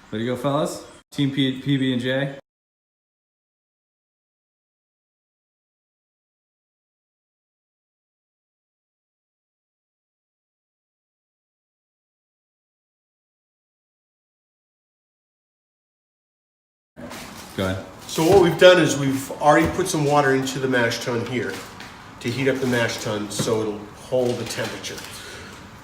Ready to go, fellas? Team PB&J. Go ahead. So what we've done is we've already put some water into the mash tun here to heat up the mash tun so it'll hold the temperature.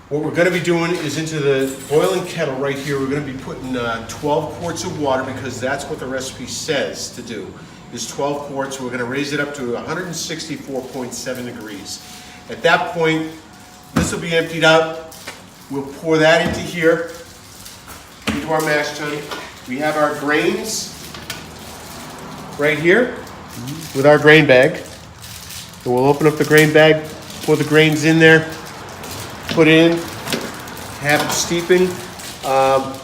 What we're going to be doing is into the boiling kettle right here, we're going to be putting 12 quarts of water because that's what the recipe says to do, is 12 quarts. We're going to raise it up to 164.7 degrees. At that point, this will be emptied out. We'll pour that into here, into our mash tun. We have our grains right here with our grain bag. And we'll open up the grain bag, pour the grains in there, put it in, have it steeping.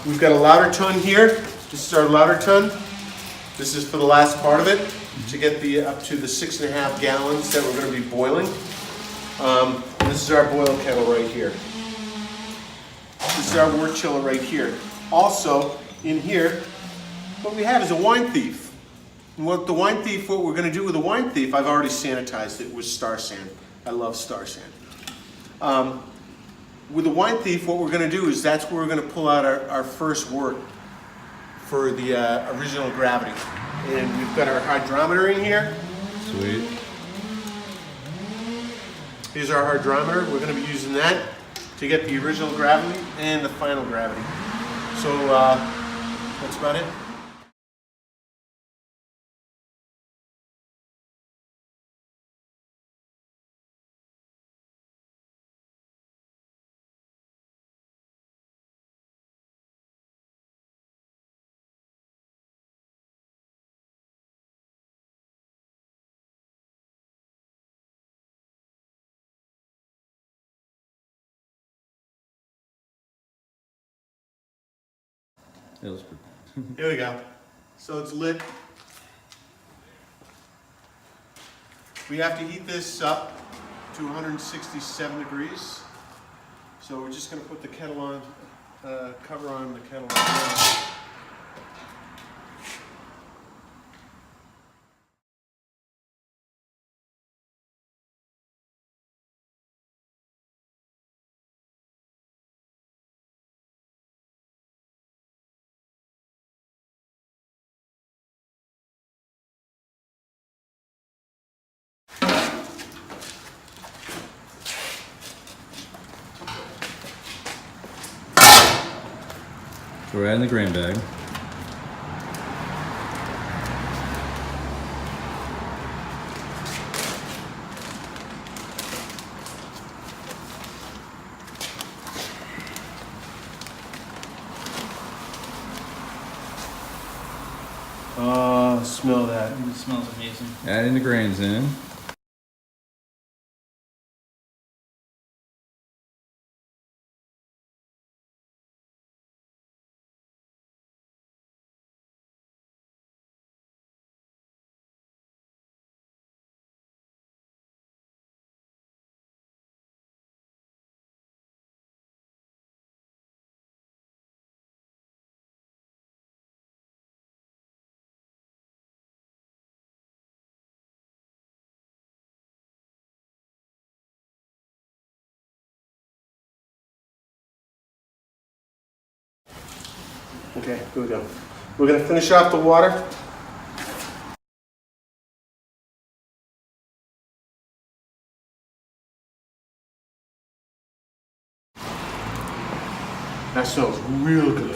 We've got a lauter tun here. This is our lauter tun. This is for the last part of it to get up to the 6.5 gallons that we're going to be boiling. This is our boil kettle right here. This is our wort chiller right here. Also, in here, what we have is a wine thief. And what we're going to do with the wine thief, I've already sanitized it with Star San. I love Star San. With the wine thief, what we're going to do is that's where we're going to pull out our first wort for the original gravity. And we've got our hydrometer in here. Sweet. Here's our hydrometer. We're going to be using that to get the original gravity and the final gravity. So that's about it. It was Here we go. So it's lit. We have to heat this up to 167 degrees. So we're just going to put the kettle on, cover on the kettle right now. So we're adding the grain bag. Oh, smell that. It smells amazing. Adding the grains in. Okay, here we go. We're going to finish off the water. That smells real good.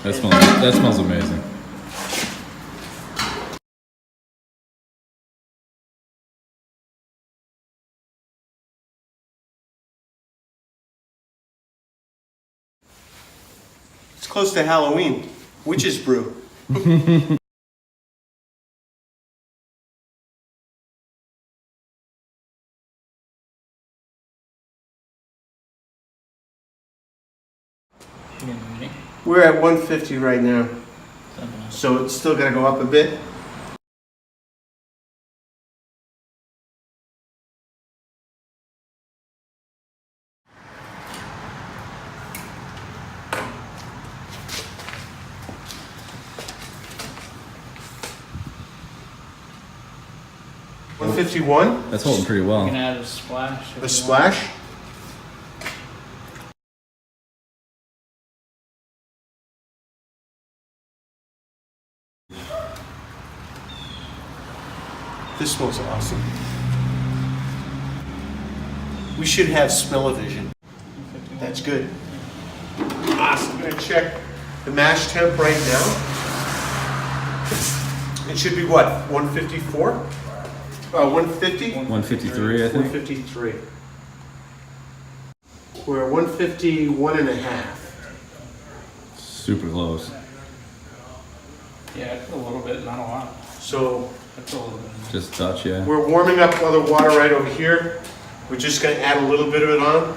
That smells amazing. It's close to Halloween. Witch's brew. We're at 150 right now, so it's still gonna go up a bit. 151. That's holding pretty You well. can add a splash. if you A want. splash. This smells awesome. We should have smell-o-vision. 151. That's good. Awesome. I'm gonna check the mash temp right now. It should be what? 154? 150? 153, I think. 153. We're at 151 and a half. Super close. Yeah, a little bit, not a lot. So That's a little bit. Just a touch, yeah. we're warming up other water right over here. We're just gonna add a little bit of it on.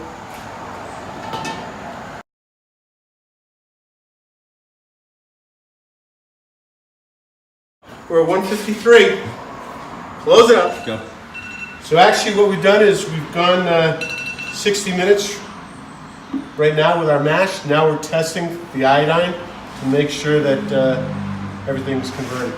We're at 153. Close it up. Go. So actually what we've done is we've gone 60 minutes right now with our mash. Now we're testing the iodine to make sure that everything's converted.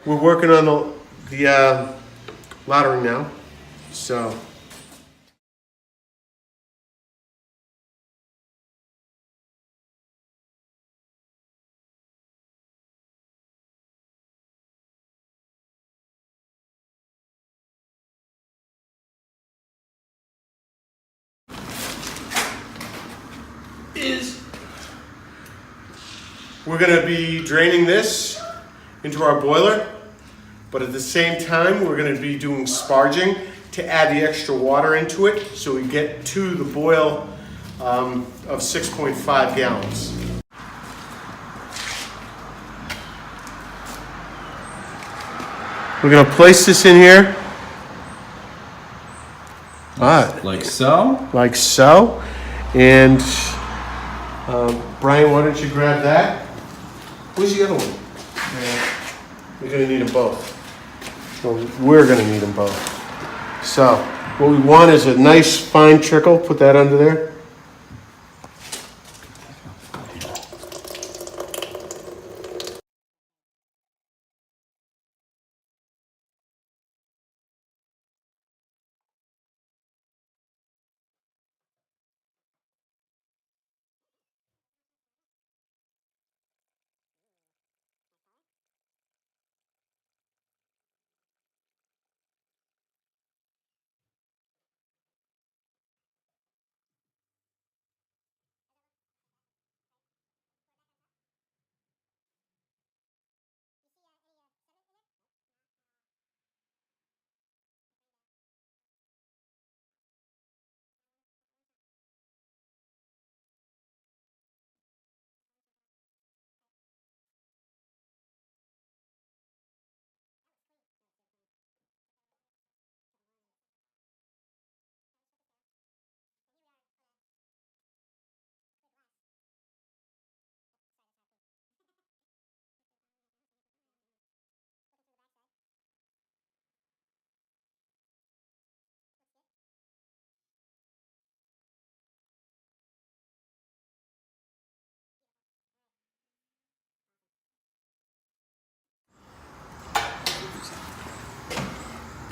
We're working on the laddering now, so. We're gonna be draining this into our boiler, but at the same time, we're gonna be doing sparging to add the extra water into it so we get to the boil of 6.5 gallons. We're gonna place this in here. Like so. Like so. And Brian, why don't you grab that? Where's the other one? We're gonna need them both. So we're gonna need them both. So what we want is a nice fine trickle. Put that under there.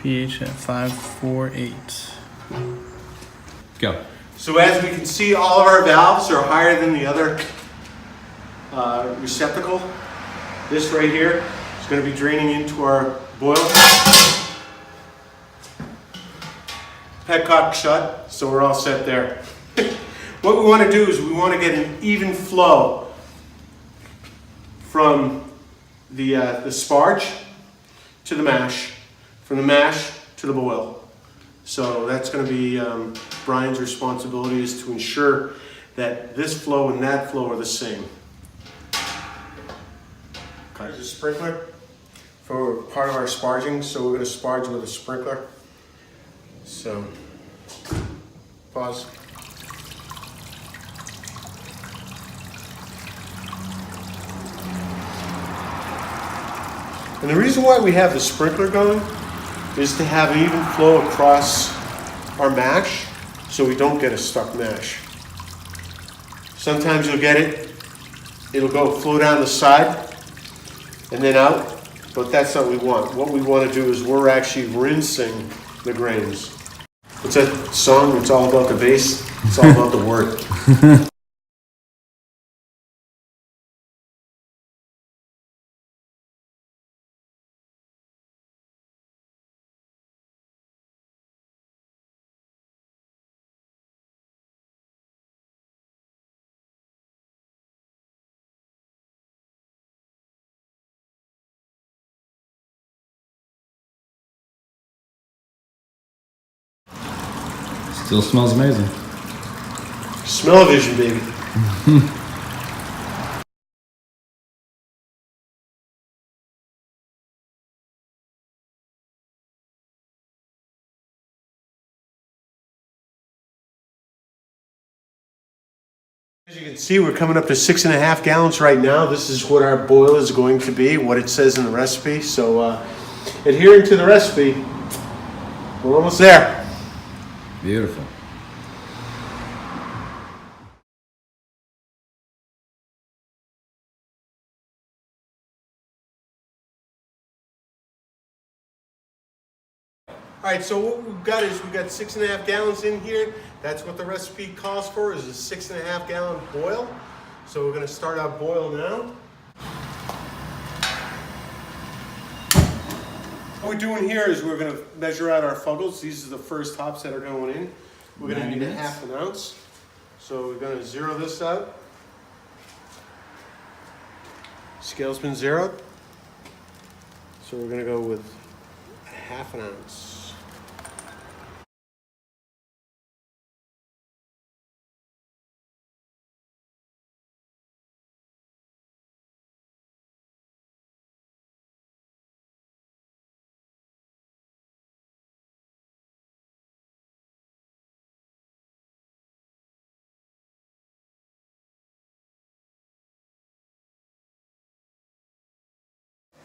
pH at 548. Go. So as we can see, all of our valves are higher than the other receptacle. This right here is going to be draining into our boil. Petcock shut, so we're all set there. What we want to do is we want to get an even flow from the sparge to the mash, from the mash to the boil. So that's going to be Brian's responsibility, is to ensure that this flow and that flow are the same. There's a sprinkler for part of our sparging, so we're going to sparge with a sprinkler. So Pause. And the reason why we have the sprinkler going is to have an even flow across our mash so we don't get a stuck mash. Sometimes you'll get it, it'll go flow down the side and then out, but that's not what we want. What we want to do is we're actually rinsing the grains. What's that song? It's all about the bass. It's all about the word. Still smells amazing. Smell-o-vision, baby. As you can see, we're coming up to 6.5 gallons right now. This is what our boil is going to be, what it says in the recipe. So adhering to the recipe, we're almost there. Beautiful. All right, so what we've got is we've got 6.5 gallons in here. That's what the recipe calls for, is a 6.5 gallon boil. So we're gonna start our boil now. What we're doing here is we're gonna measure out our fuggles. These are the first hops that are going in. We're gonna 90 need minutes. 1/2 ounce. So we're gonna zero this out. Scale's been zeroed. So we're gonna go with 1/2 ounce.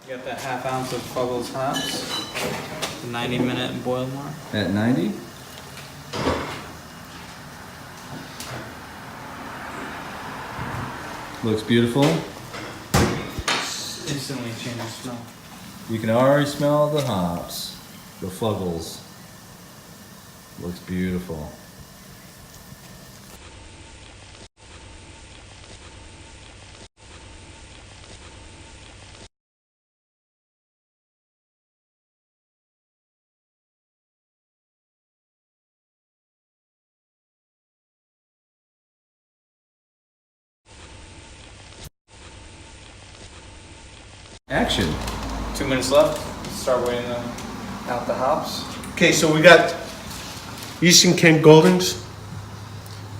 You got that 1/2 ounce of Fuggles hops. 90-minute boil mark. At 90? Looks beautiful. Instantly changes smell. You can already smell the hops, the fuggles. Looks beautiful. Action. 2 minutes left. Start weighing out the hops. Okay, so we got Eastern Kent Goldings.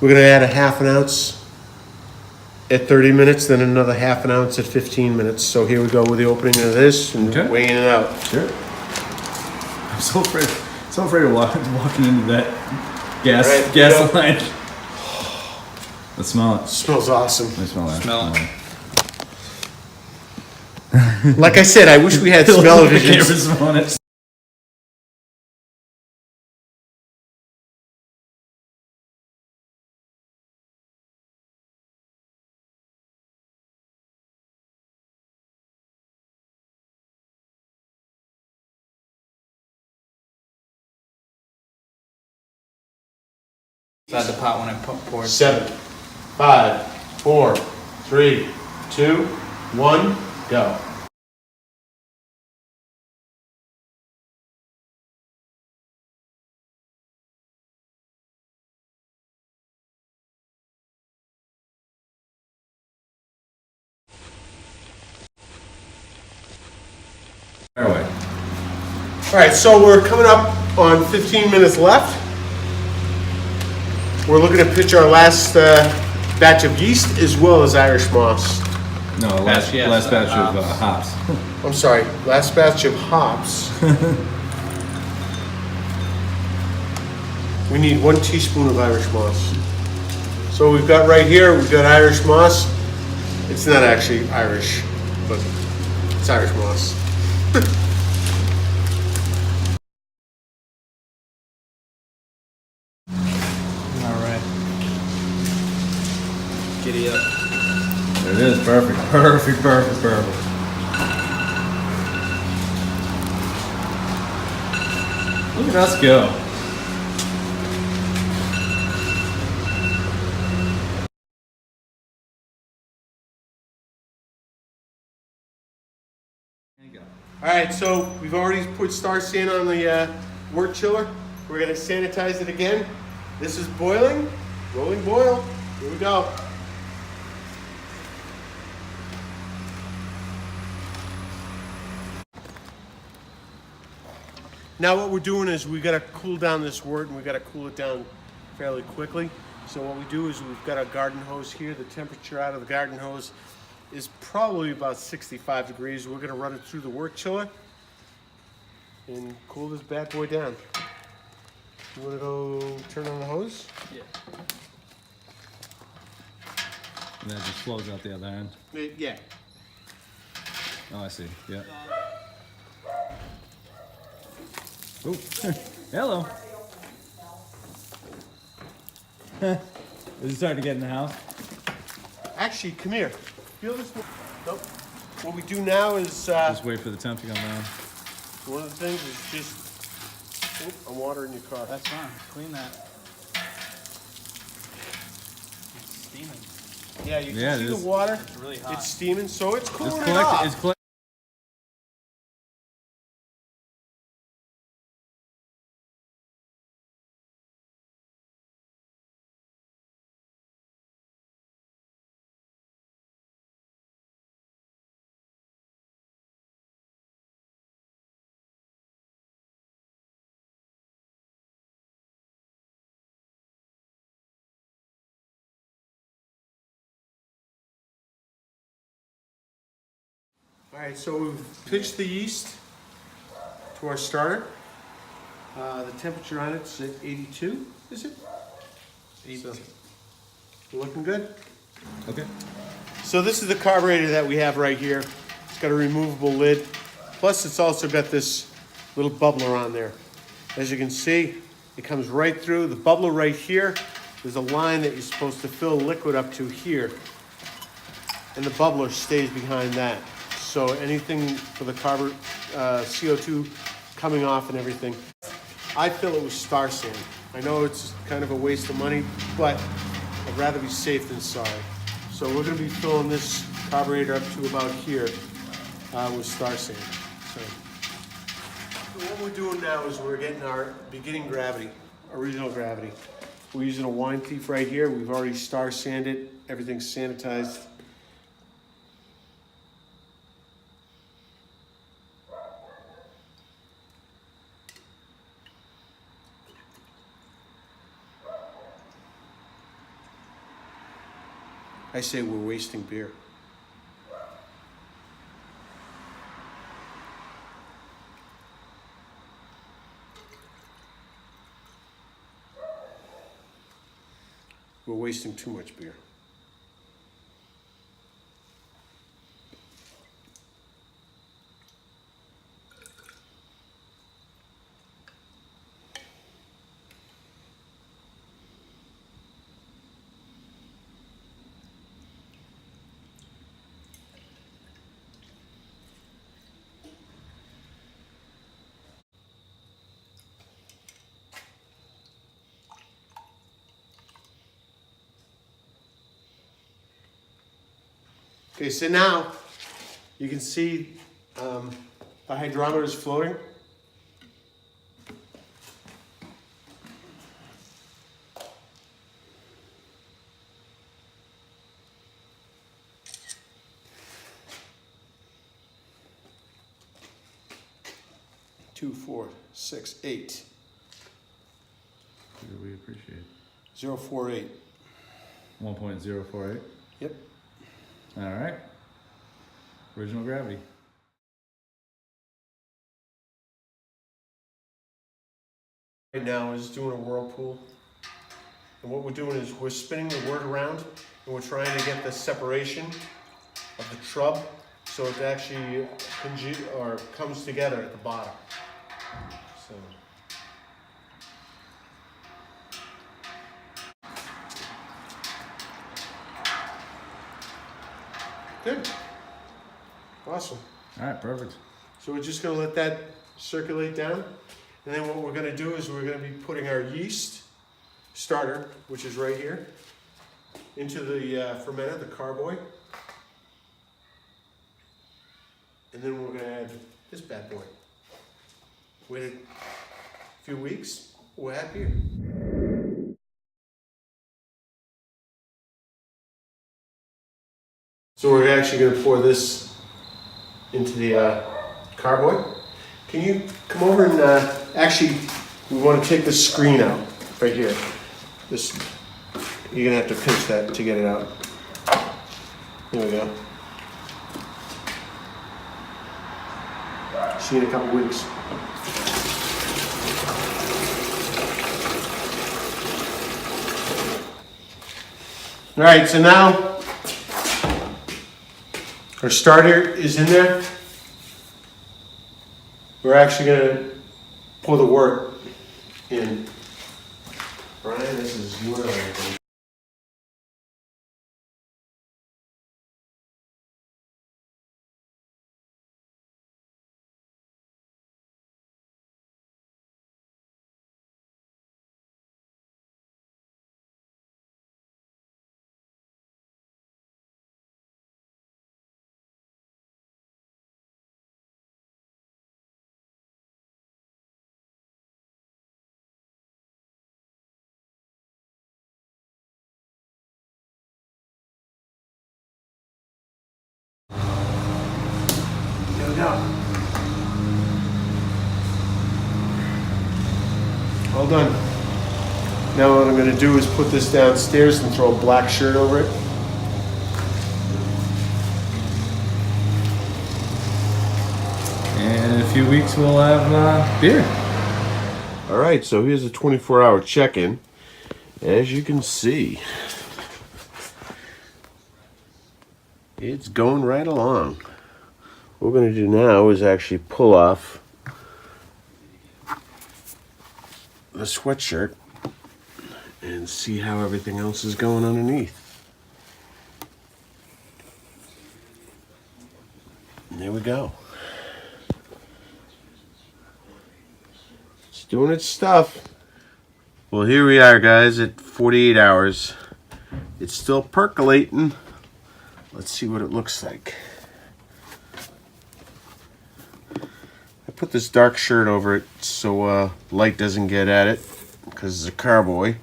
We're gonna add 1/2 ounce at 30 minutes, then another 1/2 ounce at 15 minutes. So here we go with the opening of this and Okay. weighing it out. Sure. I'm so afraid of walking into that gas Right, gas yeah. line. Let's smell it. Smells awesome. I smell that. Smell it. Like I said, I wish we had The smell-o-vision. camera's on it. Inside the pot when I poured. 7, 5, 4, 3, 2, 1, go. Fire away. All right, so we're coming up on 15 minutes left. We're looking to pitch our last batch of yeast as well as Irish moss. No, last yes, batch of hops. hops. I'm sorry, last batch of hops. we need 1 teaspoon of Irish moss. So we've got right here, we've got Irish moss. It's not actually Irish, but it's Irish moss. All right. Giddy up. There it is, perfect, perfect, perfect, perfect. Look at us go. There you go. All right, so we've already put Star Sand on the wort chiller. We're gonna sanitize it again. This is boiling, rolling boil. Here we go. Now what we're doing is we gotta cool down this wort, and we gotta cool it down fairly quickly. So what we do is we've got a garden hose here. The temperature out of the garden hose is probably about 65 degrees. We're gonna run it through the wort chiller and cool this bad boy down. You wanna go turn on the hose? Yeah. And then it just flows out the other end. Yeah. Oh, I see. Yeah. Oh, hello. Is it starting to get in the house? Actually, come here. Feel this? Nope. What we do now is Just wait for the temp to come down. one of the things is just. Oop, I'm watering your car. That's fine. Clean that. It's steaming. Yeah, you can Yeah, see it the is. water. It's really hot. It's steaming, so it's It's cooling it off. collecting. All right, so we've pitched the yeast to our starter. The temperature on it's at 82, is it? 82. Looking good. Okay. So this is the carburetor that we have right here. It's got a removable lid. Plus it's also got this little bubbler on there. As you can see, it comes right through. The bubbler right here, there's a line that you're supposed to fill liquid up to here. And the bubbler stays behind that. So anything for the CO2 coming off and everything. I fill it with Star Sand. I know it's kind of a waste of money, but I'd rather be safe than sorry. So we're gonna be filling this carburetor up to about here with Star Sand. So what we're doing now is we're getting our beginning gravity, original gravity. We're using a wine thief right here. We've already Star Sanded, everything's sanitized. I say we're wasting beer. We're wasting too much beer. Okay, so now you can see the hydrometer is floating. Two, 4, 6, 8. We appreciate 048. 1.048. Yep. All right. Original gravity. right now is doing a whirlpool. And what we're doing is we're spinning the wort around and we're trying to get the separation of the trub so it actually comes together at the bottom. So. Good. Awesome. All right, perfect. So we're just going to let that circulate down. And then what we're going to do is we're going to be putting our yeast starter, which is right here, into the fermenter, the carboy. And then we're going to add this bad boy. Wait a few weeks, we'll have beer. So we're actually going to pour this into the carboy. Can you come over and actually, we want to take the screen out right here. This, you're going to have to pinch that to get it out. There we go. See you in a couple weeks. All right, so now our starter is in there. We're actually going to pour the wort in. Brian, this is your idea. There we go. All done. Now what I'm going to do is put this downstairs and throw a black shirt over it. And in a few weeks we'll have beer. All right, so here's a 24-hour check-in. As you can see, it's going right along. What we're going to do now is actually pull off the sweatshirt and see how everything else is going underneath. And there we go. It's doing its stuff. Well, here we are, guys, at 48 hours. It's still percolating. Let's see what it looks like. I put this dark shirt over it so light doesn't get at it because it's a carboy.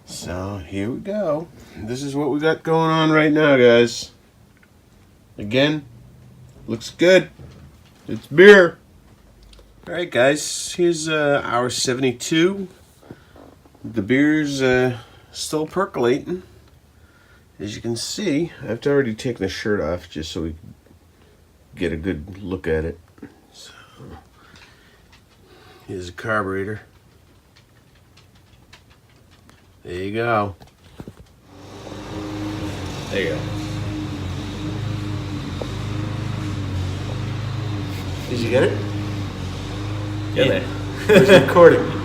So here we go. This is what we got going on right now, guys. Again, looks good. It's beer. All right, guys, here's hour 72. The beer's still percolating. As you can see, I've already taken the shirt off just so we can get a good look at it. So, here's a carburetor. There you go. There you go. Did you get it? Get there. It's recording.